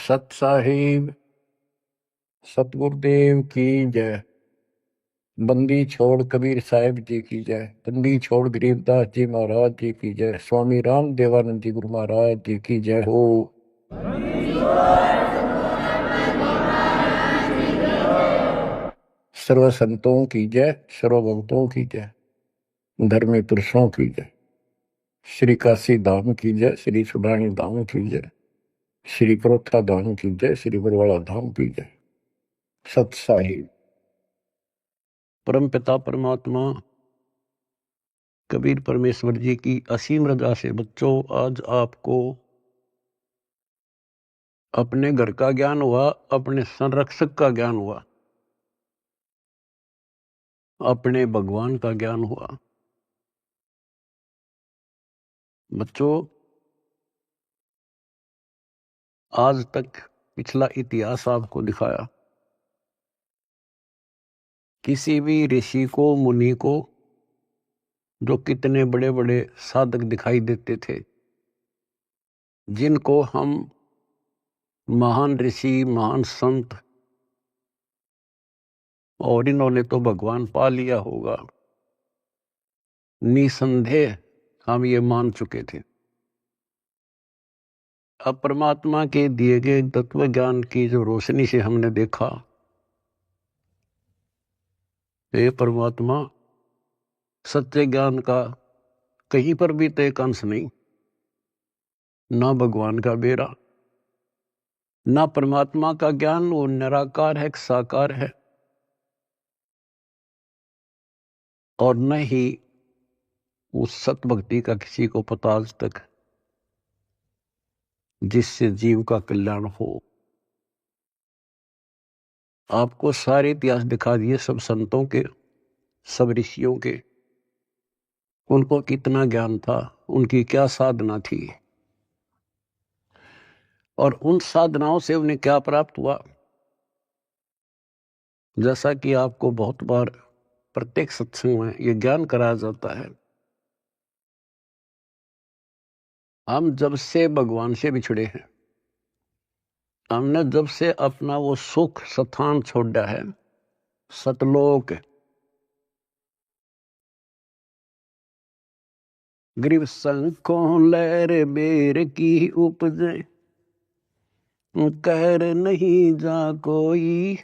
सत साहिब सतगुरुदेव की जय। बंदी छोड़ कबीर साहिब जी की जय। बंदी छोड़ गरीबदास जी महाराज जी की जय। स्वामी राम देवानंद जी गुरु महाराज जी की जय हो। सर्व संतों की जय, सर्व भक्तों की जय, धर्मी पुरुषों की जय। श्री काशी धाम की जय, श्री सुडानी धाम की जय, श्री प्रोथा धाम की जय, श्री बरवाड़ा धाम की जय। सत साहिब। परम पिता परमात्मा कबीर परमेश्वर जी की असीम रजा से बच्चों आज आपको अपने घर का ज्ञान हुआ, अपने संरक्षक का ज्ञान हुआ, अपने भगवान का ज्ञान हुआ। बच्चों आज तक पिछला इतिहास आपको दिखाया। किसी भी ऋषि को, मुनि को, जो कितने बड़े बड़े साधक दिखाई देते थे, जिनको हम महान ऋषि, महान संत, और इन्होंने तो भगवान पा लिया होगा, निसंदेह हम ये मान चुके थे। अब परमात्मा के दिए गए तत्व ज्ञान की जो रोशनी से हमने देखा, हे परमात्मा सत्य ज्ञान का कहीं पर भी तो एक अंश नहीं, ना भगवान का बेरा, ना परमात्मा का ज्ञान। वो निराकार है, साकार है, और न ही उस सत भक्ति का किसी को पता आज तक, जिससे जीव का कल्याण हो। आपको सारे इतिहास दिखा दिए, सब संतों के, सब ऋषियों के, उनको कितना ज्ञान था, उनकी क्या साधना थी, और उन साधनाओं से उन्हें क्या प्राप्त हुआ। जैसा कि आपको बहुत बार प्रत्येक सत्संग में ये ज्ञान कराया जाता है, हम जब से भगवान से बिछड़े हैं, हमने जब से अपना वो सुख स्थान छोड़ा है, सतलोक, ग्रीव संकों लहर बेर की उपजे, कहर नहीं जा कोई,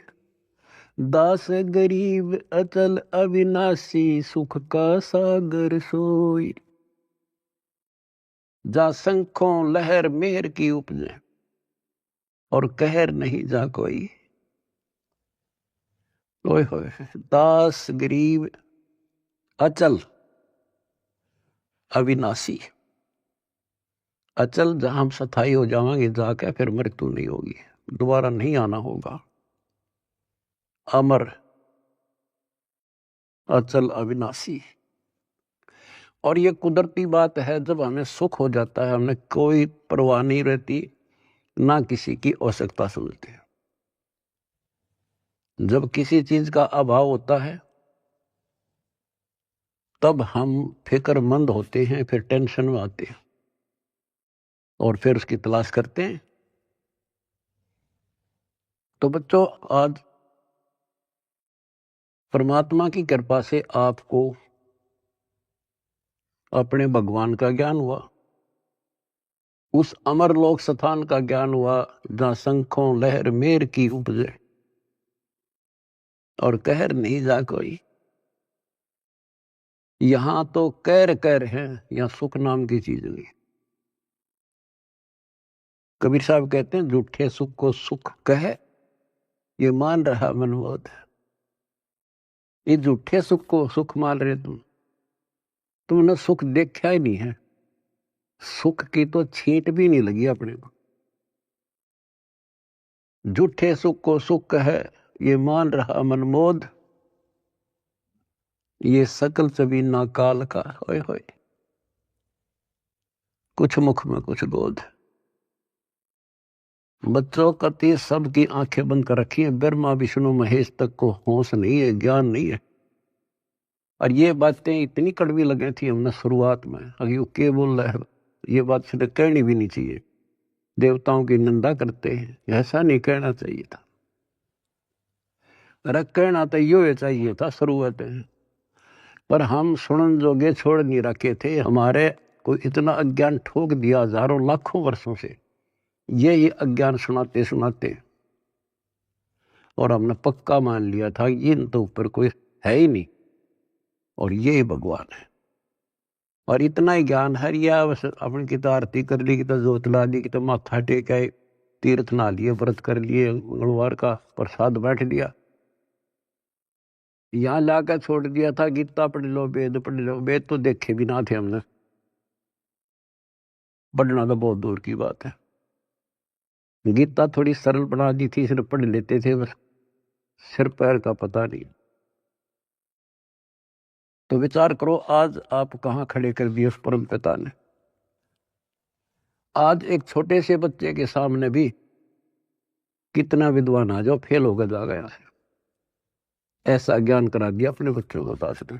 दास गरीब अचल अविनाशी, सुख का सागर सोई। जा संखों लहर मेहर की उपजे, और कहर नहीं जा कोई। ओए होए, दास गरीब अचल अविनाशी। अचल जहां हम स्थायी हो जाएंगे जाके, फिर मृत्यु नहीं होगी, दोबारा नहीं आना होगा। अमर, अचल, अविनाशी। और ये कुदरती बात है, जब हमें सुख हो जाता है, हमें कोई परवाह नहीं रहती, ना किसी की आवश्यकता समझते हैं। जब किसी चीज का अभाव होता है, तब हम फिक्रमंद होते हैं, फिर टेंशन में आते हैं, और फिर उसकी तलाश करते हैं। तो बच्चों आज परमात्मा की कृपा से आपको अपने भगवान का ज्ञान हुआ, उस अमर लोक स्थान का ज्ञान हुआ, जहां शंखों लहर मेर की उपजे, और कहर नहीं जा कोई। यहां तो कैर कैर है, यहां सुख नाम की चीज नहीं। कबीर साहब कहते हैं, झूठे सुख को सुख कहे, ये मान रहा मनमोद। ये झूठे सुख को सुख मान रहे तुमने सुख देखा ही नहीं है, सुख की तो छींट भी नहीं लगी अपने को। झूठे सुख को सुख कहे, ये मान रहा मनमोद, ये सकल चबीना काल का। होए होए, कुछ मुख में कुछ गोद। बच्चों कति सबकी आंखें बंद कर रखी है, ब्रह्मा विष्णु महेश तक को होश नहीं है, ज्ञान नहीं है। और ये बातें इतनी कड़वी लगी थी हमने शुरुआत में, अभी वो क्या बोल रहा है, ये बात सीधे कहनी भी नहीं चाहिए। देवताओं की निंदा करते हैं। ऐसा नहीं कहना चाहिए था। अरे कहना तो यो चाहिए था शुरुआत में, पर हम सुनन जोगे छोड़ नहीं रखे थे। हमारे को इतना अज्ञान ठोक दिया हजारों लाखों वर्षों से, ये अज्ञान सुनाते सुनाते, और हमने पक्का मान लिया था इन तो ऊपर कोई है ही नहीं और ये भगवान है। और इतना ही ज्ञान है, या बस अपनी की तो आरती कर ली, की तो जोत ला दी, की तो माथा टेक आए, तीर्थ नहा लिए, व्रत कर लिए, मंगलवार का प्रसाद बैठ दिया, यहाँ लाकर छोड़ दिया था गीता पढ़ लो, वेद पढ़ लो। वेद तो देखे भी ना थे हमने, पढ़ना तो बहुत दूर की बात है। गीता थोड़ी सरल बना दी थी, सिर्फ पढ़ लेते थे, बस सिर पैर का पता नहीं। तो विचार करो आज आप कहाँ खड़े कर दिए उस परम पिता ने। आज एक छोटे से बच्चे के सामने भी कितना विद्वान आ जाओ फेल होकर जा गया है। ऐसा ज्ञान करा दिया अपने बच्चों को दास ने,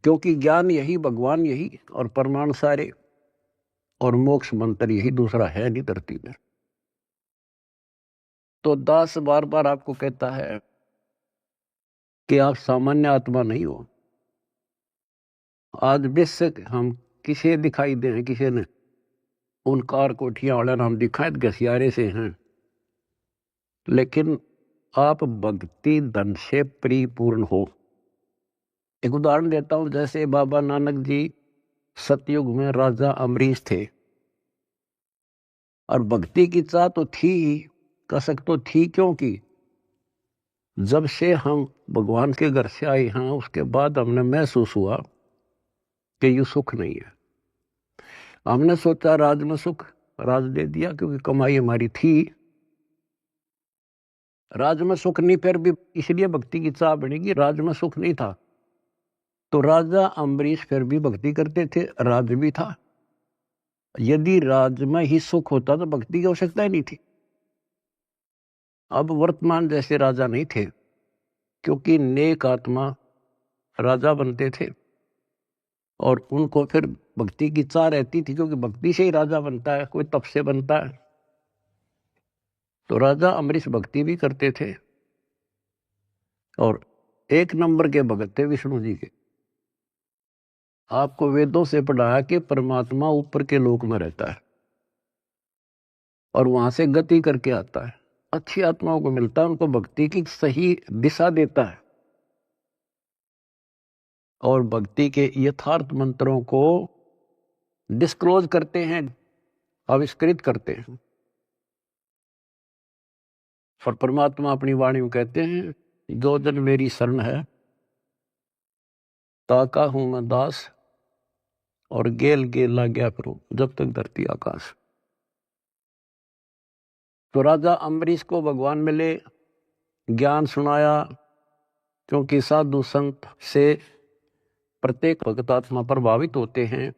क्योंकि ज्ञान यही, भगवान यही, और परमाणु सारे, और मोक्ष मंत्र यही, दूसरा है नहीं धरती में। तो दास बार बार आपको कहता है कि आप सामान्य आत्मा नहीं हो। आज बेशक हम किसे दिखाई दे, किसी ने उन कार कोठियां वाला नाम दिखाए घसियारे से हैं, लेकिन आप भक्ति धन से परिपूर्ण हो। एक उदाहरण देता हूं, जैसे बाबा नानक जी सतयुग में राजा अमरीश थे, और भक्ति की चाह तो थी ही, कह सकते थी, क्योंकि जब से हम भगवान के घर से आए हैं उसके बाद हमने महसूस हुआ कि ये सुख नहीं है। हमने सोचा राज में सुख, राज दे दिया क्योंकि कमाई हमारी थी। राज में सुख नहीं, फिर भी इसलिए भक्ति की चाह बनेगी, राज में सुख नहीं था। तो राजा अम्बरीश फिर भी भक्ति करते थे, राज भी था। यदि राज में ही सुख होता तो भक्ति की आवश्यकता ही नहीं थी। अब वर्तमान जैसे राजा नहीं थे, क्योंकि नेक आत्मा राजा बनते थे, और उनको फिर भक्ति की चाह रहती थी, क्योंकि भक्ति से ही राजा बनता है, कोई तप से बनता है। तो राजा अम्बरीश भक्ति भी करते थे, और एक नंबर के भगत थे विष्णु जी के। आपको वेदों से पढ़ाया कि परमात्मा ऊपर के लोक में रहता है और वहां से गति करके आता है, अच्छी आत्माओं को मिलता है, उनको भक्ति की सही दिशा देता है, और भक्ति के यथार्थ मंत्रों को डिस्क्लोज करते हैं, आविष्कृत करते हैं। और परमात्मा अपनी वाणी में कहते हैं, जो जन मेरी शरण है ताका हूं मैं दास, और गेल गेल ला गया फिर जब तक धरती आकाश। तो राजा अम्बरीश को भगवान मिले, ज्ञान सुनाया, क्योंकि साधु संत से प्रत्येक भक्त आत्मा प्रभावित होते हैं,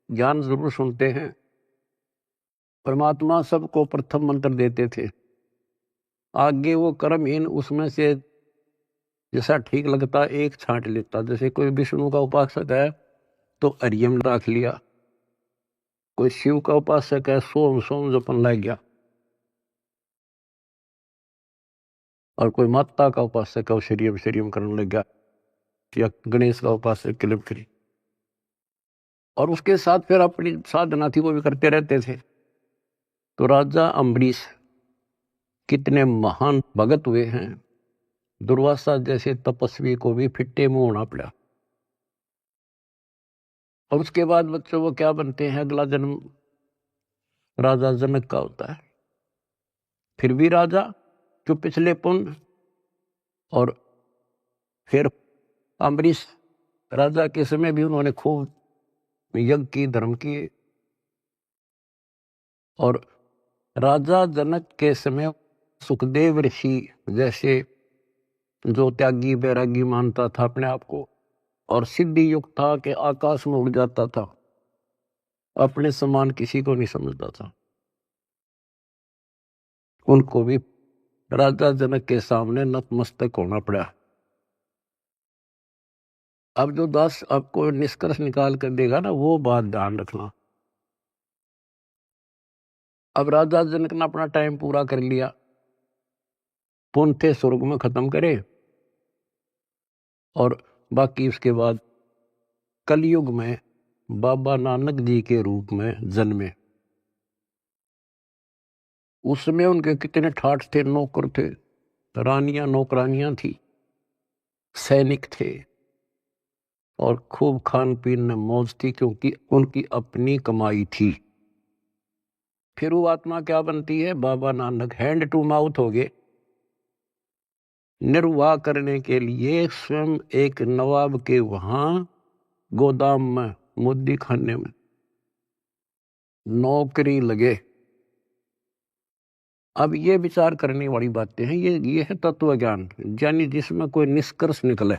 ज्ञान जरूर सुनते हैं। परमात्मा सबको प्रथम मंत्र देते थे, आगे वो कर्महीन उसमें से जैसा ठीक लगता एक छांट लेता। जैसे कोई विष्णु का उपासक है तो हरियम रख लिया, कोई शिव का उपासक है सोम सोम जपन लग गया, और कोई माता का उपासक है वो शरीयम शरीयम करने लग गया, या गणेश का उपासक किलिम करी। और उसके साथ फिर अपनी साधना थी वो भी करते रहते थे। तो राजा अम्बरीश कितने महान भगत हुए हैं, दुर्वासा जैसे तपस्वी को भी फिट्टे मुंह होना पड़ा। और उसके बाद बच्चों वो क्या बनते हैं, अगला जन्म राजा जनक का होता है, फिर भी राजा जो पिछले पुण्य, और फिर अम्बरीश राजा के समय भी उन्होंने खूब यज्ञ की, धर्म किए। और राजा जनक के समय सुखदेव ऋषि जैसे जो त्यागी बैरागी मानता था अपने आप को, और सिद्धि युक्त था कि आकाश में उड़ जाता था, अपने समान किसी को नहीं समझता था, उनको भी राजा जनक के सामने नतमस्तक होना पड़ा। अब जो दास आपको निष्कर्ष निकाल कर देगा ना, वो बात ध्यान रखना। अब राजा जनक ने अपना टाइम पूरा कर लिया, पुण्य स्वर्ग में खत्म करे, और बाकी उसके बाद कलयुग में बाबा नानक जी के रूप में जन्मे। उसमें उनके कितने ठाठ थे, नौकर थे, रानियां नौकरानियां थी, सैनिक थे, और खूब खान पीन में मौज थी, क्योंकि उनकी अपनी कमाई थी। फिर वो आत्मा क्या बनती है? Baba Nanak hand to mouth हो गए। निर्वाह करने के लिए स्वयं एक नवाब के वहां गोदाम में, मुद्दी खाने में नौकरी लगे। अब ये विचार करने वाली बातें हैं, ये है तत्व ज्ञान, यानी जिसमें कोई निष्कर्ष निकले।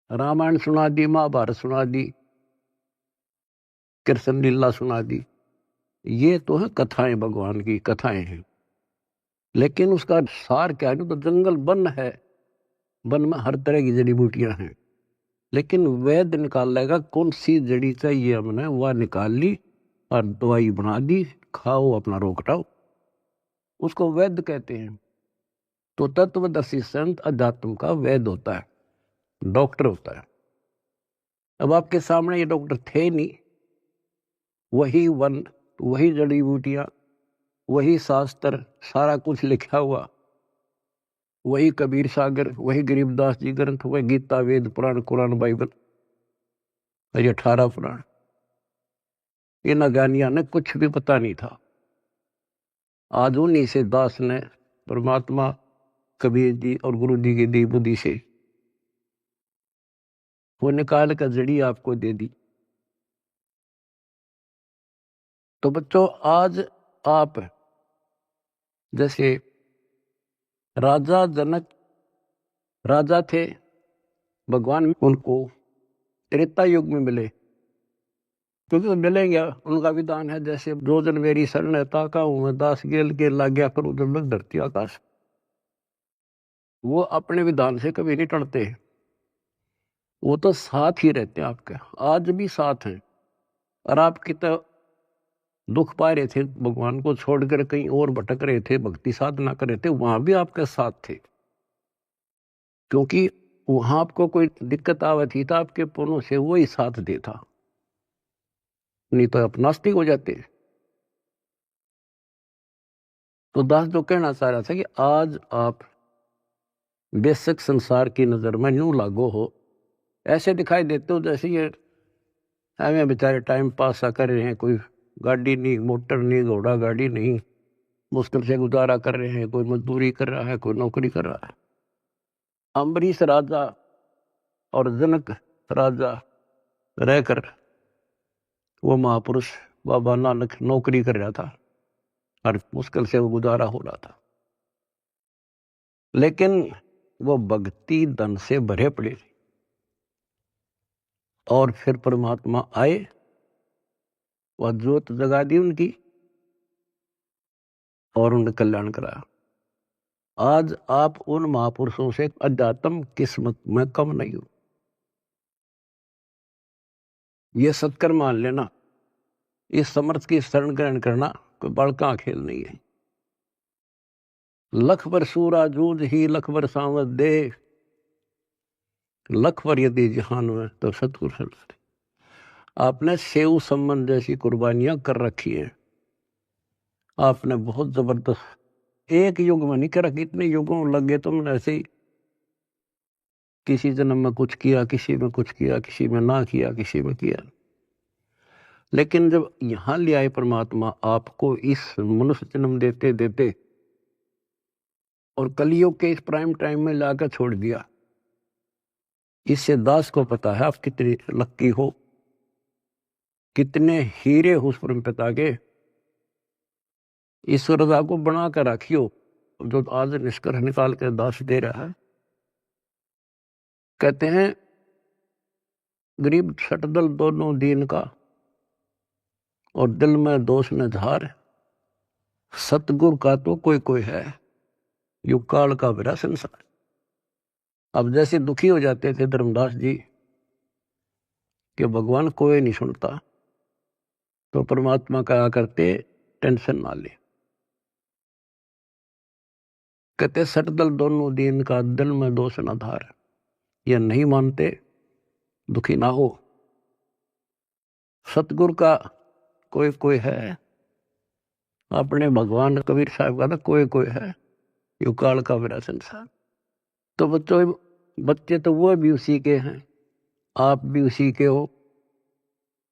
रामायण सुना दी, महाभारत सुना दी, कृष्ण लीला सुना दी, ये तो है कथाएं, भगवान की कथाएं हैं। लेकिन उसका सार क्या है? तो जंगल वन है, वन में हर तरह की जड़ी बूटियां हैं, लेकिन वैद्य निकाल लेगा कौन सी जड़ी चाहिए हमने, वह निकाल ली और दवाई बना दी, खाओ अपना रोग हटाओ, उसको वैद्य कहते हैं। तो तत्वदर्शी संत अध्यात्म का वैद्य होता है, डॉक्टर होता है। अब आपके सामने ये डॉक्टर थे नहीं, वही वन, वही जड़ी बूटियां, वही शास्त्र, सारा कुछ लिखा हुआ, वही कबीर सागर, वही गरीबदास जी ग्रंथ, वही गीता, वेद, पुराण, कुरान, बाइबल, ये 18 पुराण। इन अज्ञानियों ने कुछ भी पता नहीं था। आज उन्हीं से दास ने परमात्मा कबीर जी और गुरु जी की दी बुद्धि से वो निकाल कर जड़ी आपको दे दी। तो बच्चों, आज आप जैसे राजा जनक राजा थे, भगवान उनको त्रेता युग में मिले, क्योंकि तो मिलेंगे, उनका विधान है जैसे जो जन मेरी शरण है ताका हूं मैं दास, गेल के लाग्या करूं जब लग धरती आकाश। वो अपने विधान से कभी नहीं टलते, वो तो साथ ही रहते हैं आपके, आज भी साथ हैं। और आप कितना दुख पा रहे थे, भगवान को छोड़कर कहीं और भटक रहे थे, भक्ति साधना कर रहे थे, वहां भी आपके साथ थे, क्योंकि वहां आपको कोई दिक्कत आवे थी तो आपके पुण्यों से वो ही साथ देता, नहीं तो आप नास्तिक हो जाते। तो दास जो कहना चाह रहा था कि आज आप बेशक संसार की नजर में यूं लागो हो, ऐसे दिखाई देते हो जैसे ये हमें बेचारे टाइम पास सा कर रहे हैं, कोई गाड़ी नहीं, मोटर नहीं, घोड़ा गाड़ी नहीं, मुश्किल से गुजारा कर रहे हैं, कोई मजदूरी कर रहा है, कोई नौकरी कर रहा है। अम्बरीश राजा और जनक राजा रहकर वो महापुरुष बाबा नानक नौकरी कर रहा था और मुश्किल से वो गुजारा हो रहा था, लेकिन वो भक्ति धन से भरे पड़े। और फिर परमात्मा आए, वह ज्योत जगा दी उनकी और उन्हें कल्याण कराया। आज आप उन महापुरुषों से अध्यात्म किस्मत में कम नहीं हो, ये सत्कर मान लेना। इस समर्थ की शरण ग्रहण करना कोई बड़का खेल नहीं है। लख बर सूरा जूझ ही लख बर सांवत दे, लख बर यदि जहान में तो सतगुरु। आपने सेव संबंध जैसी कुर्बानियां कर रखी है, आपने बहुत जबरदस्त, एक युग में नहीं करा, कितने युगों लग गए तुमने ऐसे ही, किसी जन्म में कुछ किया, किसी में कुछ किया, किसी में ना किया, किसी में किया। लेकिन जब यहां ले आए परमात्मा आपको इस मनुष्य जन्म देते देते और कलियुग के इस प्राइम टाइम में लाकर छोड़ दिया, इससे दास को पता है आप कितने लक्की हो, कितने हीरे हो उस परम पिता के। इस रजा को बना कर रखियो, जो आज निष्कर्ष निकाल कर दास दे रहा है। कहते हैं गरीब सटदल दोनों दीन का, और दिल में दोष न धार, सतगुरु का तो कोई कोई है, युग काल का बड़ा संसार। अब जैसे दुखी हो जाते थे धर्मदास जी कि भगवान कोई नहीं सुनता, तो परमात्मा कहा करते टेंशन ना ले। कहते सट दल दोनों दीन का, दिल में दोष न धार। ये नहीं मानते, दुखी ना हो। सतगुरु का कोई कोई है, अपने भगवान कबीर साहब का ना कोई कोई है, यू काल का मेरा संसार। तो बच्चे तो वो भी उसी के हैं, आप भी उसी के हो।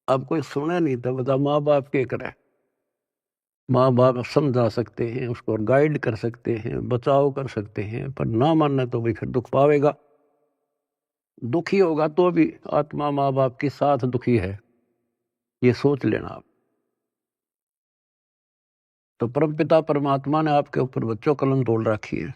अब कोई सुने नहीं तो बता माँ बाप के करे। माँ बाप समझा सकते हैं, उसको गाइड कर सकते हैं, बचाव कर सकते हैं, पर ना मानना तो भाई फिर दुख पावेगा। दुखी होगा तो भी आत्मा माँ बाप के साथ दुखी है, ये सोच लेना आप। तो परमपिता परमात्मा ने आपके ऊपर बच्चों कलम तोड़ रखी है।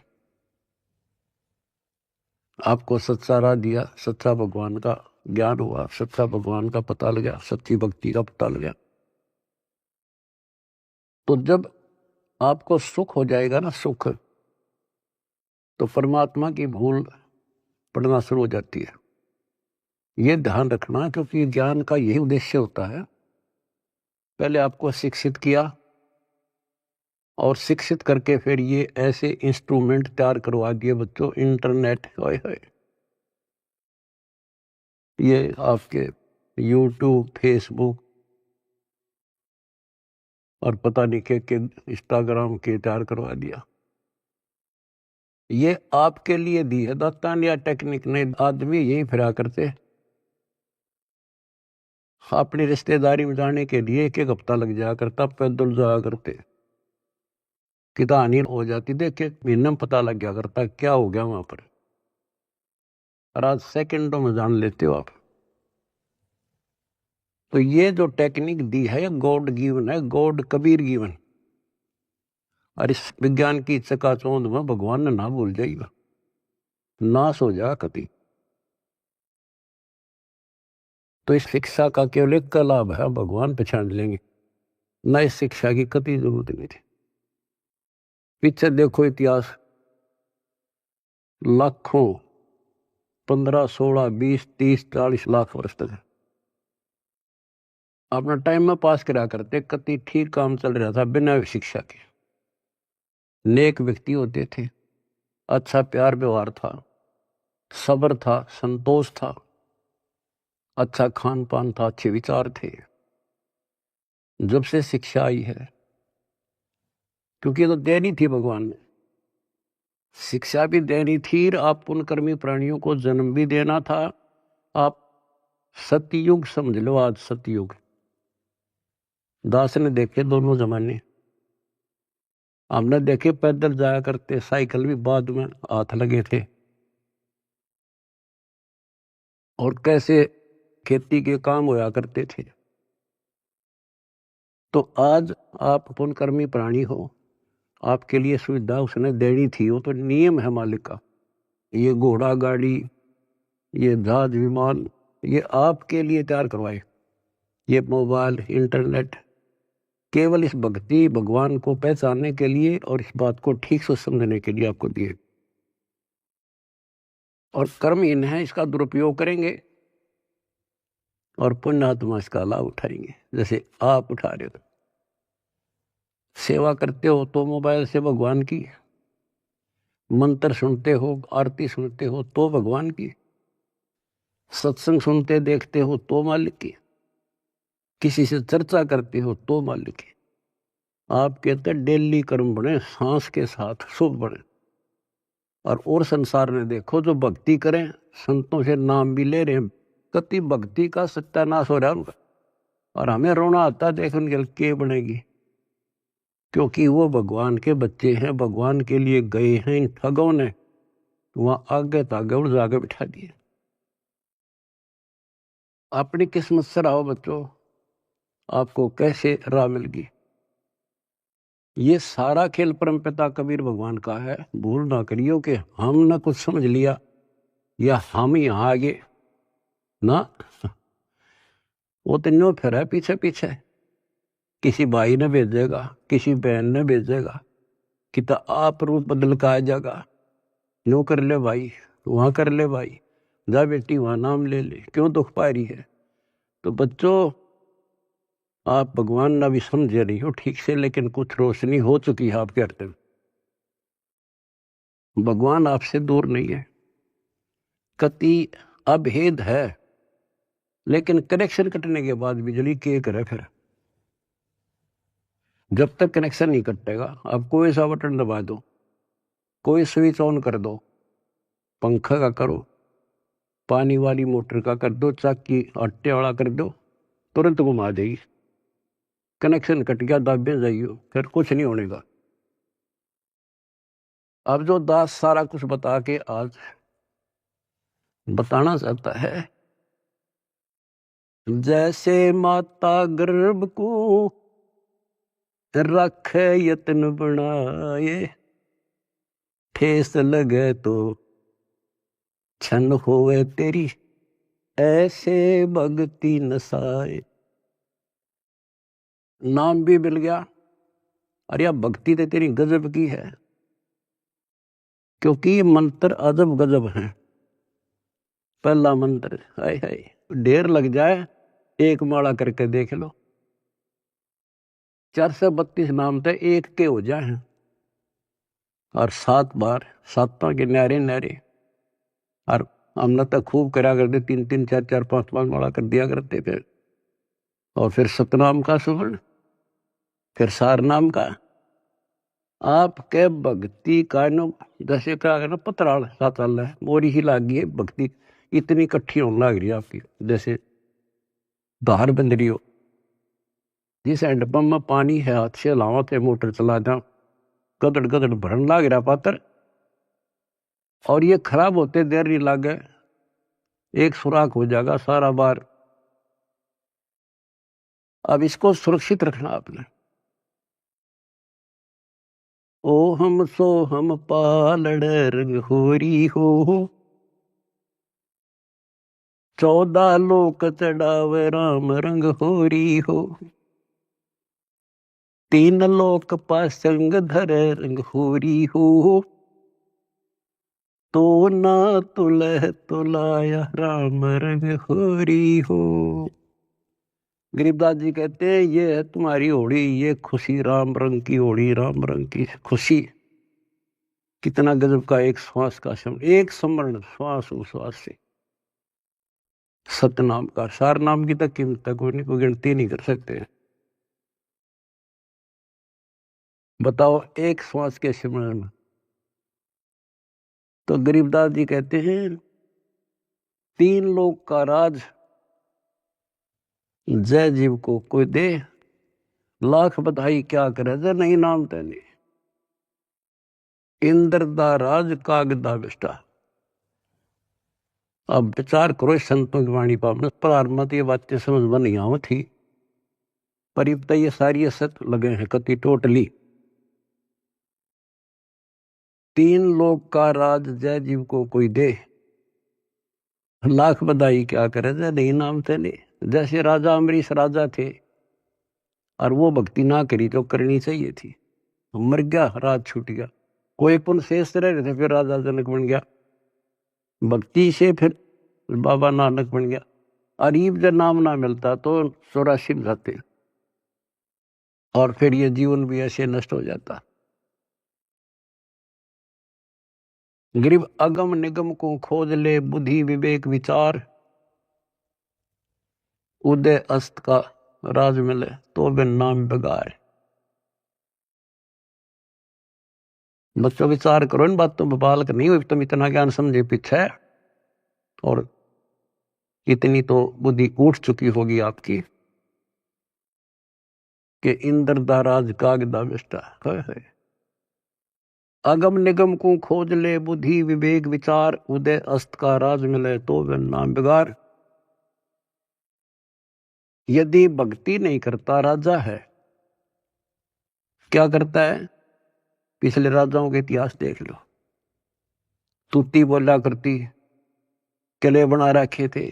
आपको सच्चा राह दिया, सच्चा भगवान का ज्ञान हुआ, सच्चा भगवान का पता लगा, सच्ची भक्ति का पता लगा। तो जब आपको सुख हो जाएगा ना, सुख, तो परमात्मा की भूल पड़ना शुरू हो जाती है। ये ध्यान रखना, क्योंकि ज्ञान का यही उद्देश्य होता है। पहले आपको शिक्षित किया, और शिक्षित करके फिर ये ऐसे इंस्ट्रूमेंट तैयार करवा दिए बच्चों, इंटरनेट, हाय हाय, ये आपके यूट्यूब, फेसबुक और पता नहीं के इंस्टाग्राम के तैयार करवा दिया। ये आपके लिए दी है दातान या टेक्निक ने। आदमी यही फिरा करते, अपनी रिश्तेदारी में जाने के लिए एक एक हफ्ता लग जाया करता, पैदल जाया करते, कितना हानि हो जाती, देखे महीने में पता लग गया करता क्या हो गया वहां पर। और आज सेकंडों में जान लेते हो आप। तो ये जो टेक्निक दी है, गॉड गिवन है, गॉड कबीर गिवन। और इस विज्ञान की चकाचौंध में भगवान ने ना भूल जाएगा, नाश हो जा कति। तो इस शिक्षा का केवल एक का लाभ है, भगवान पहचान लेंगे, न इस शिक्षा की कति जरूरत नहीं थी। पीछे देखो इतिहास, लाखों, 15, 16, 20, 30, 40 लाख वर्ष तक अपना टाइम में पास करा करते, कति ठीक काम चल रहा था बिना शिक्षा के। नेक व्यक्ति होते थे, अच्छा प्यार व्यवहार था, सब्र था, संतोष था, अच्छा खान पान था, अच्छे विचार थे। जब से शिक्षा आई है, क्योंकि ये तो देनी थी भगवान ने, शिक्षा भी देनी थी, आप पुण्यकर्मी प्राणियों को जन्म भी देना था। आप सतयुग समझ लो, आज सतयुग। दास ने देखे दोनों जमाने, हमने देखे पैदल जाया करते, साइकिल भी बाद में हाथ लगे थे, और कैसे खेती के काम होया करते थे। तो आज आप पुण्यकर्मी प्राणी हो, आपके लिए सुविधा उसने देनी थी, वो तो नियम है मालिक का। ये घोड़ा गाड़ी, ये जहाज विमान, ये आपके लिए तैयार करवाए। ये मोबाइल, इंटरनेट केवल इस भक्ति भगवान को पहचानने के लिए और इस बात को ठीक से समझने के लिए आपको दिए। और कर्महीन है, इसका दुरुपयोग करेंगे, और पुण्यात्मा इसका लाभ उठाएंगे, जैसे आप उठा रहे हो। सेवा करते हो तो मोबाइल से भगवान की, मंत्र सुनते हो, आरती सुनते हो तो भगवान की, सत्संग सुनते देखते हो तो मालिक की, किसी से चर्चा करते हो तो मालिक की। आप कहते हैं डेली कर्म बने, सांस के साथ शुभ बने। और संसार में देखो, जो भक्ति करें, संतों से नाम भी ले रहे हैं, कति भक्ति का सत्यानाश हो रहा है उनका। और हमें रोना आता देख उनके के बनेगी, क्योंकि वो भगवान के बच्चे हैं, भगवान के लिए गए हैं। इन ठगों ने वहां आगे तागे उड़ जाके बिठा दिए। अपनी किस्मत से रहो बच्चों, आपको कैसे राह मिल गई। ये सारा खेल परमपिता कबीर भगवान का है। भूल ना करियो कि हमने कुछ समझ लिया या हम यहाँ आगे ना, वो तो न्यो फिर है पीछे पीछे। किसी भाई ने भेजेगा, किसी बहन ने भेजेगा, कि तो आप रूप बदल का आ जाएगा, न्यो कर ले भाई, वहां कर ले भाई, जा बेटी वहां नाम ले ले, क्यों दुख पा रही है। तो बच्चों, आप भगवान ना भी समझे रही हो ठीक से, लेकिन कुछ रोशनी हो चुकी है आपके हृदय में। भगवान आपसे दूर नहीं है, कति अभेद है, लेकिन कनेक्शन कटने के बाद बिजली के करे फिर। जब तक कनेक्शन नहीं कटेगा, आप कोई सा बटन दबा दो, कोई स्विच ऑन कर दो, पंखा का करो, पानी वाली मोटर का कर दो, चाकी आटे वाला कर दो, तुरंत घुमा देगी। कनेक्शन कट गया, दाबे जाइयो, फिर कुछ नहीं होने का। अब जो दास सारा कुछ बता के आज बताना चाहता है, जैसे माता गर्भ को रखे यत्न बनाए, ठेस लगे तो छन होवे तेरी, ऐसे भक्ति नसाए। नाम भी मिल गया, अरे भक्ति तो तेरी गजब की है, क्योंकि ये मंत्र अजब गजब है। पहला मंत्र, हाय हाय, ढेर लग जाए, एक माला करके देख लो, 432 नाम तो एक के हो जाए, और 7 बार, 7 के न्यारे न्यारे। और हमने तो खूब करा करते, 3-3, 4-4, 5-5 माला कर दिया करते फिर। और फिर सतनाम का सुवर्ण, फिर सार नाम का। आपके भक्ति का नो जैसे क्या करना, पतराल साताल है, मोरी ही लागी है भक्ति, इतनी इकट्ठी होने लग रही है आपकी, जैसे धार बंद रही हो। जिस हैंडपंप में पानी है, हाथ से लावा थे, मोटर चला जा, गदड़ गदड़ भरन लाग रहा पात्र, और ये खराब होते देर नहीं लागे, एक सुराख हो जाएगा सारा बार। अब इसको सुरक्षित रखना आपने। ओ हम सो हम पालड़ रंग होरी हो, 14 लोक चढ़ावे राम रंग होरी हो, 3 लोक पासंग धरे रंग होरी हो, तो ना तुलह तुलाया राम रंग होरी हो। गरीबदास जी कहते हैं, ये है तुम्हारी होड़ी, ये खुशी राम रंग की होड़ी, राम रंग की खुशी। कितना गजब का एक श्वास का शब्द, एक स्मरण, श्वास उश्वास से सतनाम का, सार नाम की तक कीमत तक कोई नहीं, कोई गिनती नहीं कर सकते। बताओ एक श्वास के स्मरण में। तो गरीबदास जी कहते हैं, 3 लोक का राज जय जीव को कोई दे, लाख बधाई क्या करे, जय नहीं नाम तेने, इंद्र दा राज कागदा बिष्टा। अब विचार करो संतों की वाणी पर, प्रारंभ ये बातें समझ में नहीं आव थी, पर अब ये सारी असत लगे हैं कति टोटली। 3 लोक का राज जय जीव को कोई दे, लाख बधाई क्या करे, जय नहीं नाम तेने। जैसे राजा अमरीश राजा थे, और वो भक्ति ना करी जो करनी चाहिए थी, मर गया, राज छूट गया। कोई पुण्य शेष रह रहे थे, फिर राजा जनक बन गया, भक्ति से फिर बाबा नानक बन गया। अरीब जब नाम ना मिलता तो 84 में जाते, और फिर ये जीवन भी ऐसे नष्ट हो जाता। गरीब अगम निगम को खोज ले, बुद्धि विवेक विचार, उदय अस्त का राज मिले, तो बिन नाम बेगार। बच्चों विचार करो इन बातों पर, बालक नहीं हुई तुम इतना ज्ञान समझे पीछे, और इतनी तो बुद्धि उठ चुकी होगी आपकी कि इंद्र दा राज कागदा बिष्टा है। अगम निगम को खोज ले, बुद्धि विवेक विचार, उदय अस्त का राज मिले, तो बिन नाम बिगार। यदि भक्ति नहीं करता राजा है, क्या करता है? पिछले राजाओं के इतिहास देख लो, तूती बोला करती, किले बना रखे थे,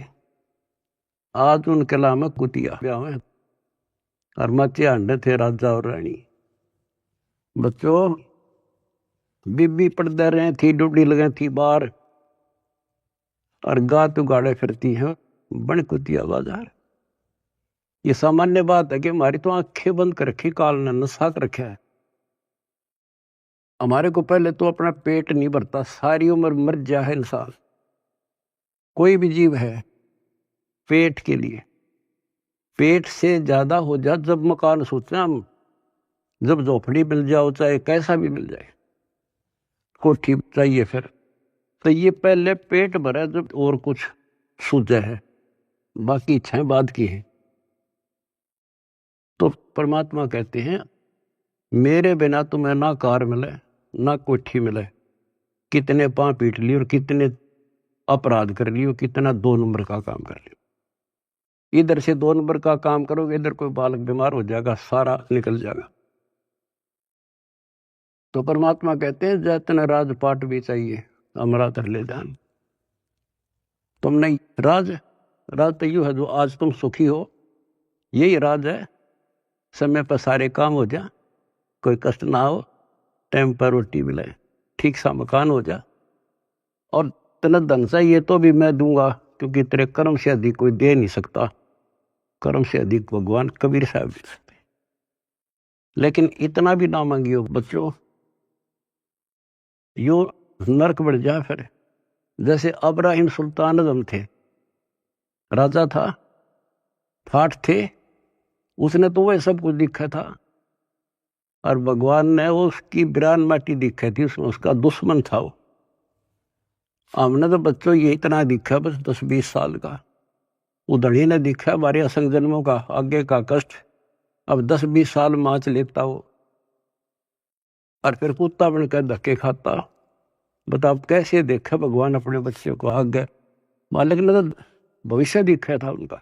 आज उन किला में कुतिया ब्याह है, और मचे अंडे थे राजा और रानी। बच्चों, बीबी पड़दे रहे थी, डूडी लगे थी बाहर, और गात उगाड़े फिरती हैं बन कुतिया बाजार। ये सामान्य बात है कि हमारी तो आंखें बंद कर रखी, काल ने नशा कर रखा है। हमारे को पहले तो अपना पेट नहीं भरता, सारी उम्र मर जा है इंसान, कोई भी जीव है, पेट के लिए। पेट से ज्यादा हो जा जब मकान सोचते हैं हम, जब झोपड़ी मिल जाओ चाहे कैसा भी मिल जाए, कोठी चाहिए फिर, तो ये पहले पेट भरा जब और कुछ सूझे है, बाकी इच्छाएं बाद की है। तो परमात्मा कहते हैं मेरे बिना तुम्हें ना कार मिले ना कोठी मिले, कितने पांव पीट लिए और कितने अपराध कर लिए, कितना 2 नंबर का काम कर लिया। इधर से 2 नंबर का काम करोगे, इधर कोई बालक बीमार हो जाएगा, सारा निकल जाएगा। तो परमात्मा कहते हैं जैतन राजपाट भी चाहिए हमारा तर ले जान। तुम नहीं राज तो यू है जो आज तुम सुखी हो, यही राज है। समय पर सारे काम हो जा, कोई कष्ट ना हो, टाइम पर रोटी मिले, ठीक सा मकान हो जा, और तेरा धन चाहिए तो भी मैं दूंगा, क्योंकि तेरे कर्म से अधिक कोई दे नहीं सकता। कर्म से अधिक भगवान कबीर साहब दे सकते। लेकिन इतना भी ना मांगियो बच्चों, यो नरक बढ़ जाए फिर। जैसे अब्राहिम सुल्तान आजम थे, राजा था, ठाठ थे, उसने तो वह सब कुछ दिखा था, और भगवान ने उसकी बिरान माटी दिखी थी, उसमें उसका दुश्मन था वो। हमने तो बच्चों ये इतना दिखा बस 10-20 साल का, उधड़ी ने दिखा हमारे असंग जन्मों का आगे का कष्ट। अब 10-20 साल माच लेता वो, और फिर कुत्ता बनकर धक्के खाता। बताओ कैसे देखा भगवान अपने बच्चे को आगे, मालिक ने तो भविष्य दिखा था उनका।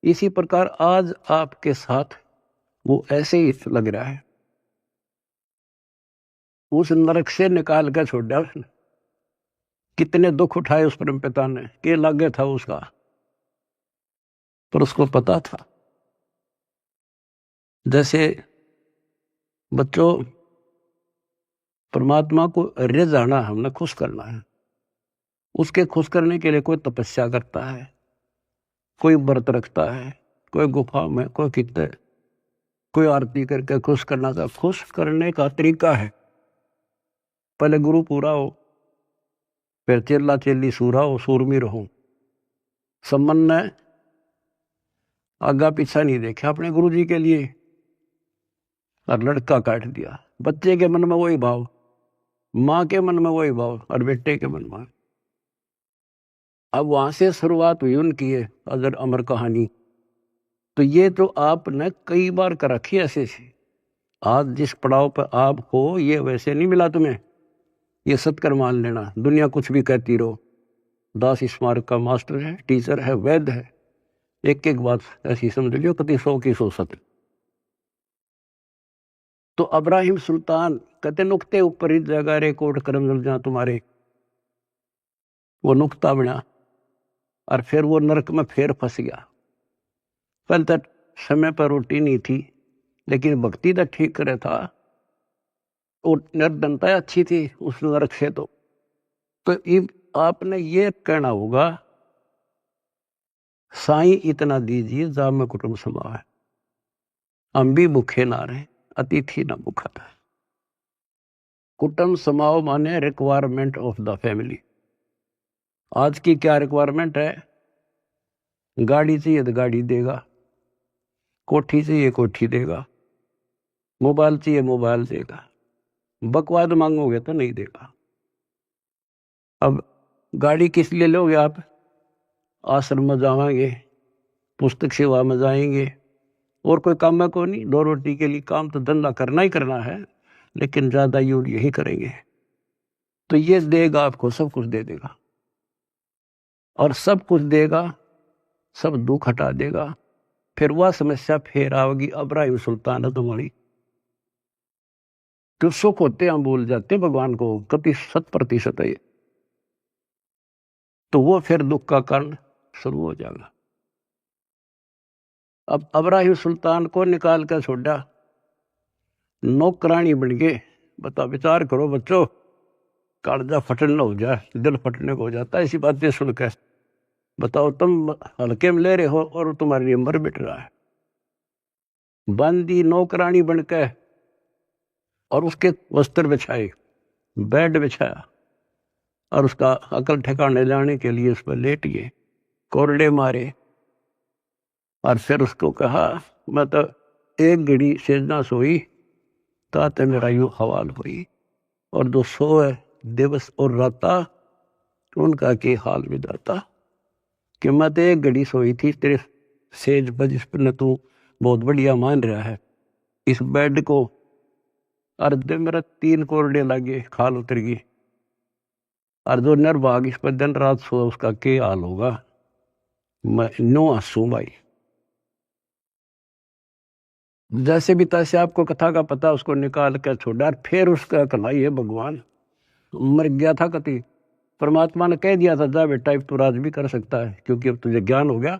इसी प्रकार आज आपके साथ वो ऐसे ही लग रहा है। उस नरक से निकाल कर छोड़ दिया उसने, कितने दुख उठाए उस परम पिता ने, के लागे था उसका, पर उसको पता था। जैसे बच्चों परमात्मा को रिझाना, हमने खुश करना है। उसके खुश करने के लिए कोई तपस्या करता है, कोई व्रत रखता है, कोई गुफा में, कोई कितने, कोई आरती करके खुश करना था। खुश करने का तरीका है, पहले गुरु पूरा हो, फिर चेला चेली सूरा हो, सूरमीर हो। सम्मन ने आगा पीछा नहीं देखा अपने गुरु जी के लिए, और लड़का काट दिया। बच्चे के मन में वही भाव, माँ के मन में वही भाव, और बेटे के मन में। अब वहां से शुरुआत हुई उनकी ये अजर अमर कहानी। तो ये तो आपने कई बार कर रखी ऐसे से। आज जिस पड़ाव पर आप हो, ये वैसे नहीं मिला तुम्हें, ये सत्कर मान लेना। दुनिया कुछ भी कहती रहो, दास स्मारक का मास्टर है, टीचर है, वैद्य है, एक एक बात ऐसी समझ लियो कति 100 की 100 सत्य। तो अब्राहिम सुल्तान कहते नुक्ते ऊपर ही जगह रे कोट करम जल जा तुम्हारे, वो नुक्ता बना, और फिर वो नरक में फिर फंस गया। पहले तक समय पर रोटी नहीं थी, लेकिन भक्ति तो ठीक करे था, और निर्धनता अच्छी थी उस नरक से। तो आपने ये कहना होगा, साईं इतना दीजिए जा में कुटुंब समाओ है, हम भी भूखे ना रहे, अतिथि ना भूखा था। कुटुंब समाओ माने रिक्वायरमेंट ऑफ द फैमिली। आज की क्या रिक्वायरमेंट है? गाड़ी चाहिए तो गाड़ी देगा, कोठी चाहिए कोठी देगा, मोबाइल चाहिए मोबाइल देगा, बकवाद मांगोगे तो नहीं देगा। अब गाड़ी किस लिए लोगे आप? आश्रम में जाएंगे, पुस्तक सेवा में जाएंगे, और कोई काम में को नहीं, 2 रोटी के लिए काम तो धंधा करना ही करना है, लेकिन ज्यादा यूज यही करेंगे। तो ये देगा आपको, सब कुछ दे देगा, और सब कुछ देगा, सब दुख हटा देगा। फिर वह समस्या फिर आओगी अब्राहिम सुल्तान है तुम्हारी। तो सुख होते हम भूल जाते हैं भगवान को, कति 100% है। तो वो फिर दुख का कारण शुरू हो जाएगा। अब अब्राहिम सुल्तान को निकाल कर छोड़ा, नौकरानी बन गए। बता विचार करो बच्चों, कालजा फटने हो जाए, दिल फटने को हो जाता है ऐसी बातें सुनकर। बताओ तुम हल्के में ले रहे हो और तुम्हारे लिए मर मिट रहा है। बांदी नौकरानी बनकर और उसके वस्त्र बिछाए, बेड बिछाया और उसका अकल ठिकाने लाने के लिए उस पर लेट गए, कोरडे मारे और फिर उसको कहा मैं तो एक घड़ी सेजना सोई ताते मेरा यूं हवाल हुई, और जो सोए दिवस और राता उनका के हाल विदाता, कि मैं तो एक घड़ी सोई थी तेरे सेज पर जिस पर न तू बहुत बढ़िया मान रहा है, इस बेड को अर्धे मेरा 3 कोरडे लगे, खाल उतर गई, और जो निर्भाग इस पर दिन रात सो उसका के हाल होगा। मैं नो हंसू भाई। जैसे भी तैसे आपको कथा का पता, उसको निकाल कर छोड़ा, फिर उसका कलाई है भगवान मर गया था कति, परमात्मा ने कह दिया था जा बेटा अब तू राज भी कर सकता है, क्योंकि अब तुझे ज्ञान हो गया,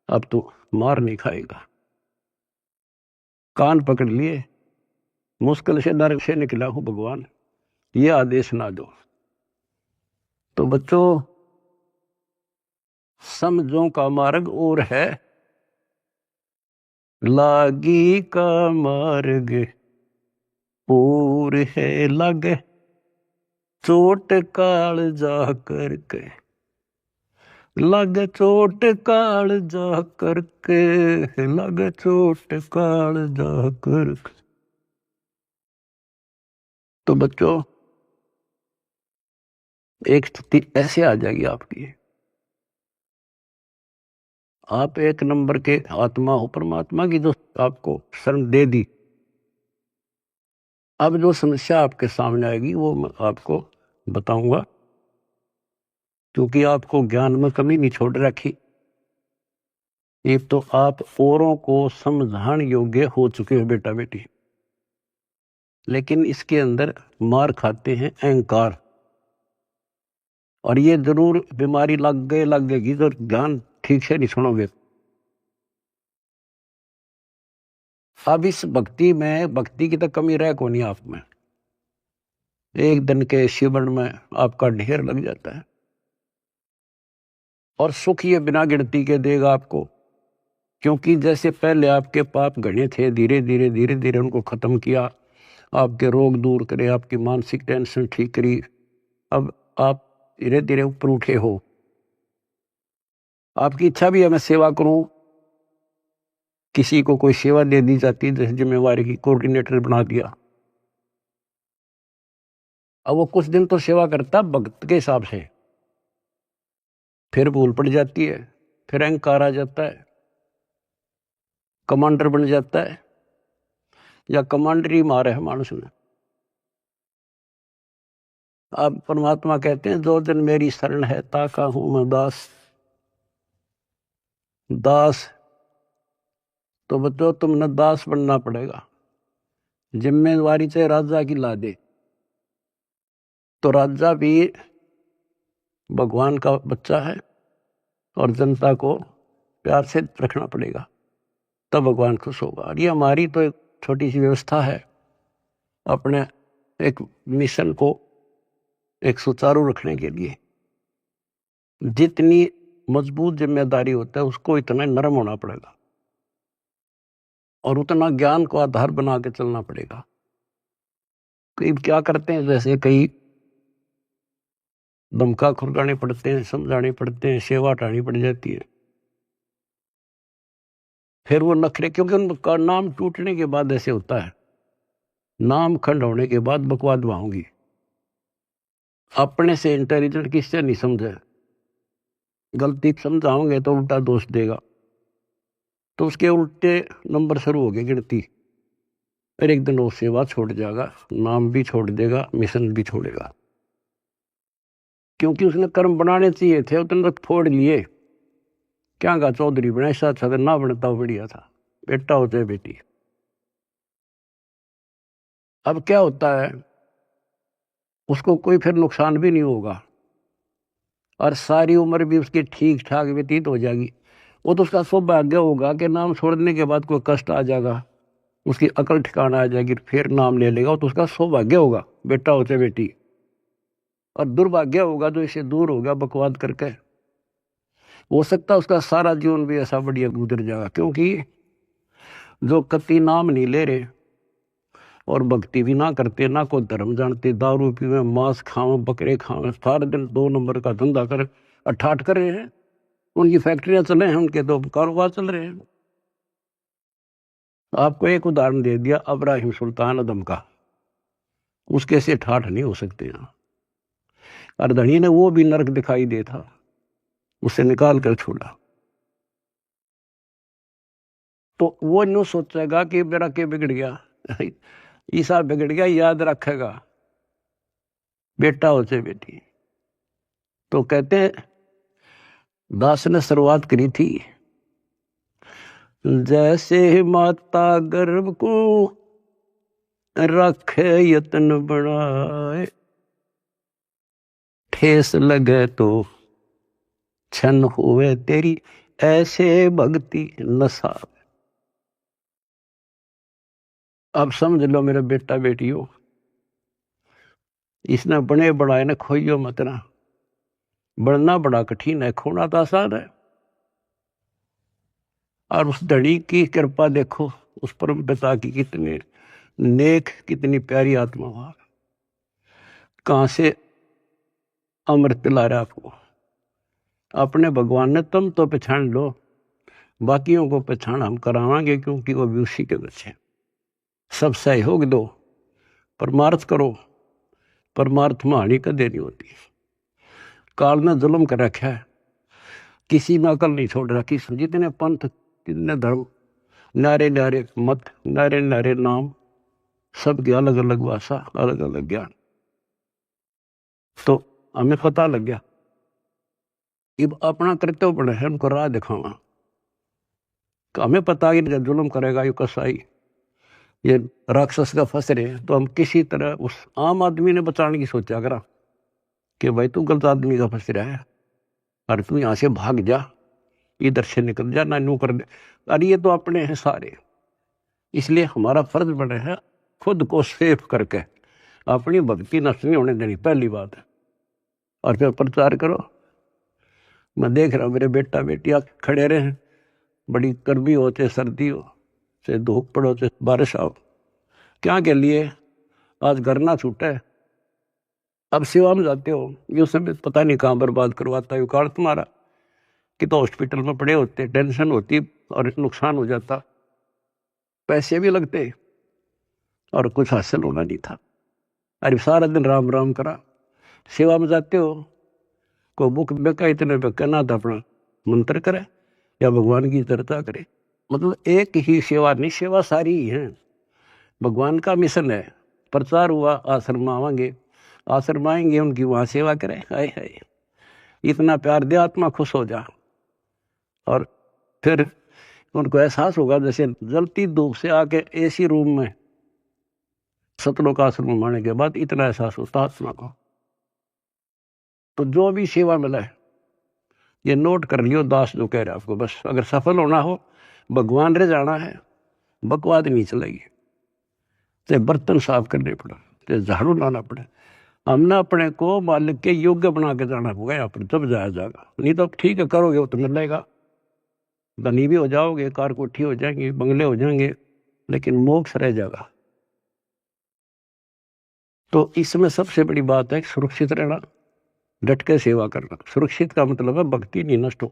अब तू मार नहीं खाएगा। कान पकड़ लिए, मुश्किल से नरक से निकला हूं भगवान, ये आदेश ना दो। तो बच्चों समझों का मार्ग और है, लागी का मार्ग और है लगे, चोट काल जा करके लग चोट काल जा करके, लग चोट काल जा करके। तो बच्चों एक स्थिति ऐसे आ जाएगी आपकी, आप एक नंबर के आत्मा हो परमात्मा की, जो आपको शरण दे दी। अब जो समस्या आपके सामने आएगी वो मैं आपको बताऊंगा, क्योंकि आपको ज्ञान में कमी नहीं छोड़ रखी। एक तो आप औरों को समझाने योग्य हो चुके हो बेटा बेटी, लेकिन इसके अंदर मार खाते हैं अहंकार, और ये जरूर बीमारी लगेगी तो ज्ञान ठीक से नहीं सुनोगे। अब इस भक्ति में, भक्ति की तो कमी रह को नहीं आप में, एक दिन के शिवन में आपका ढेर लग जाता है, और सुख ये बिना गिनती के देगा आपको, क्योंकि जैसे पहले आपके पाप घने थे, धीरे धीरे धीरे धीरे उनको खत्म किया, आपके रोग दूर करे, आपकी मानसिक टेंशन ठीक करी, अब आप धीरे धीरे ऊपर उठे हो। आपकी इच्छा भी है मैं सेवा करूं, किसी को कोई सेवा दे दी जाती, जैसे जिम्मेवारी की कोऑर्डिनेटर बना दिया, अब वो कुछ दिन तो सेवा करता भक्त के हिसाब से, फिर भूल पड़ जाती है, फिर अहंकार आ जाता है, कमांडर बन जाता है, या कमांडर ही मारे है मानुष ने। अब परमात्मा कहते हैं जो दिन मेरी शरण है ताका हूं मैं दास। दास तो बच्चों तुमने दास बनना पड़ेगा, जिम्मेवारी चाहे राजा की ला दे, तो राजा भी भगवान का बच्चा है, और जनता को प्यार से रखना पड़ेगा, तब भगवान खुश होगा। और ये हमारी तो एक छोटी सी व्यवस्था है, अपने एक मिशन को एक सुचारू रखने के लिए। जितनी मजबूत जिम्मेदारी होता है उसको इतना नरम होना पड़ेगा, और उतना ज्ञान को आधार बना के चलना पड़ेगा। कई क्या करते हैं, जैसे कई धमका खुरगाने पड़ते हैं, समझाने पड़ते हैं, सेवा हटानी पड़ जाती है, फिर वो नखरे, क्योंकि उनका नाम टूटने के बाद ऐसे होता है, नाम खंड होने के बाद बकवाद होंगी। अपने से इंटेलिजेंट किससे नहीं समझे, गलती समझाओगे तो उल्टा दोष देगा, तो उसके उल्टे नंबर शुरू हो गए गिनती, फिर एक दिन वो सेवा छोड़ जाएगा, नाम भी छोड़ देगा, मिशन भी छोड़ेगा, क्योंकि उसने कर्म बनाने चाहिए थे, उतने तक फोड़ लिए। क्या कहा चौधरी बना, ऐसा अच्छा था ना बनता बढ़िया था, बेटा हो चाहे बेटी। अब क्या होता है, उसको कोई फिर नुकसान भी नहीं होगा, और सारी उम्र भी उसकी ठीक ठाक व्यतीत हो जाएगी। वो तो उसका सौभाग्य होगा कि नाम छोड़ने के बाद कोई कष्ट आ जाएगा, उसकी अकल ठिकाना आ जाएगी, फिर नाम ले लेगा, तो उसका सौभाग्य होगा बेटा हो चाहे बेटी। और दुर्भाग्य होगा जो इससे दूर होगा बकवाद करके, हो सकता है उसका सारा जीवन भी ऐसा बढ़िया गुजर जाएगा, क्योंकि जो कति नाम नहीं ले रहे और भक्ति भी ना करते, ना को धर्म जानते, दारू पीवे, मांस खावे, बकरे खावे, सारे दिन 2 नंबर का धंधा कर अठाठ कर रहे हैं। उनकी फैक्ट्रियां चले हैं, उनके तो कारोबार चल रहे हैं। आपको एक उदाहरण दे दिया इब्राहिम सुल्तान अदम का, उसके से ठाठ नहीं हो सकते यहाँ। अर्धनी ने वो भी नरक दिखाई दे था, उसे निकाल कर छोड़ा। तो वो न्यू सोचेगा कि मेरा क्या बिगड़ गया, ईसा बिगड़ गया, याद रखेगा बेटा हो चाहे बेटी। तो कहते हैं दास ने शुरुआत करी थी, जैसे माता गर्भ को रखे यत्न बढ़ाए, ठेस लगे तो छन हुए तेरी, ऐसे भक्ति नशा। अब समझ लो मेरे बेटा बेटी हो, इसने बने बढ़ाए ने खोइयो मत ना। बढ़ना बड़ा कठिन है, खोना तो आसान है। और उस धड़ी की कृपा देखो, उस परम पिता की कितने नेक, कितनी प्यारी आत्मा हुआ, कहां से अमृत पिला रहा आपको। अपने भगवान ने तुम तो पहचान लो, बाकियों को पहचान हम करावांगे, क्योंकि वो भी उसी के बच्चे। सब सहयोग दो, परमार्थ करो, परमार्थ में हानि कदे नहीं होती। काल ने जुल्म कर रखा है, किसी में अकल नहीं छोड़ रखी। जितने पंथ, कितने धर्म, नारे नारे मत, नारे नारे नाम, सबकी अलग अलग भाषा, अलग अलग ज्ञान। तो हमें पता लग गया, अब अपना कर्तव्य बने है उनको राह दिखावा। तो हमें पता है जब जुल्म करेगा ये कसाई, ये राक्षस का फंस रहे हैं, तो हम किसी तरह उस आम आदमी ने बचाने की सोचा करा कि भाई तू गलत आदमी का फंस रहा है, और तू यहां से भाग जा, इधर से निकल जा, ना नू कर दे। अरे ये तो अपने हैं सारे, इसलिए हमारा फर्ज बने है खुद को सेफ करके अपनी भक्ति नष्ट नहीं होने देनी, पहली बात है। और फिर प्रचार करो। मैं देख रहा हूँ मेरे बेटा बेटियां खड़े रहे, बड़ी गर्मी हो चाहे सर्दी हो, चाहे धूप पड़ो चाहे बारिश आओ, क्या के लिए आज घर ना छूटे। अब सेवा में जाते हो, ये समय पता नहीं कहाँ बर्बाद करवाता है काल तुम्हारा, कि तो हॉस्पिटल में पड़े होते, टेंशन होती और नुकसान हो जाता, पैसे भी लगते और कुछ हासिल होना नहीं था। अरे सारा दिन राम राम करा। सेवा में जाते हो, को बुक बेका इतने पे कहना था अपना मंत्र करे या भगवान की चर्चा करे। मतलब एक ही सेवा नहीं, सेवा सारी ही है। भगवान का मिशन है, प्रचार हुआ, आश्रम आवांगे, आश्रम आएंगे, उनकी वहां सेवा करें। हाय हाय, इतना प्यार दे, आत्मा खुश हो जा। और फिर उनको एहसास होगा जैसे जलती धूप से आके एसी रूम में सतलोक आश्रम आने के बाद इतना एहसास होता आत्मा को। तो जो भी सेवा मिला है ये नोट कर लियो, दास जो कह रहा है आपको, बस अगर सफल होना हो, भगवान रे जाना है, बकवाद नहीं चलेगी। चाहे बर्तन साफ करने पड़े, चाहे झाड़ू लाना पड़े, हमने अपने को मालिक के योग्य बना के जाना होगा यहाँ पर, तब जाया जाएगा। नहीं तो ठीक है करोगे वो तो मिलेगा, धनी भी हो जाओगे, कार कोठी हो जाएंगे, बंगले हो जाएंगे, लेकिन मोक्ष रह जाएगा। तो इसमें सबसे बड़ी बात है सुरक्षित रहना, डट के सेवा करना। सुरक्षित का मतलब है भक्ति नहीं नष्ट हो।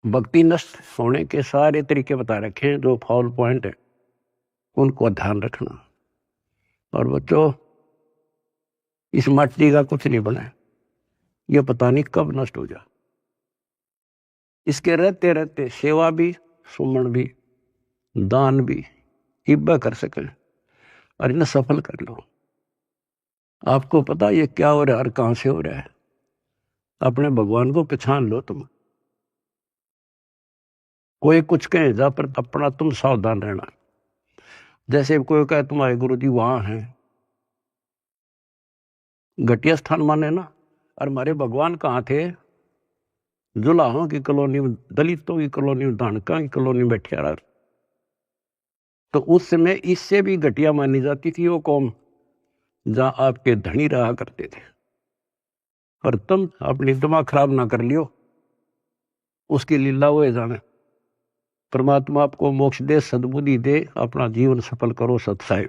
भक्ति नष्ट होने के सारे तरीके बता रखे हैं, जो फाउल पॉइंट है उनको ध्यान रखना। और बच्चों, इस माटी का कुछ नहीं बना, ये पता नहीं कब नष्ट हो जाए। इसके रहते रहते सेवा भी, सुमन भी, दान भी हिब्बा कर सके और इन्हें सफल कर लो। आपको पता ये क्या हो रहा है और कहां से हो रहा है, अपने भगवान को पहचान लो। तुम कोई कुछ कहे जा, पर अपना तुम सावधान रहना। जैसे कोई कहे तुम्हारे गुरु जी वहां हैं, घटिया स्थान माने ना। और हमारे भगवान कहाँ थे? जुलाहों की कॉलोनी में, दलितों की कॉलोनी में, धानका की कॉलोनी में बैठे रहा। तो उस समय इससे भी घटिया मानी जाती थी वो कौम, जहां आपके धनी रहा करते थे। पर तुम अपनी दिमाग खराब ना कर लियो, उसकी लीला वो जाने। परमात्मा आपको मोक्ष दे, सद्बुद्धि दे, अपना जीवन सफल करो। सत्साई।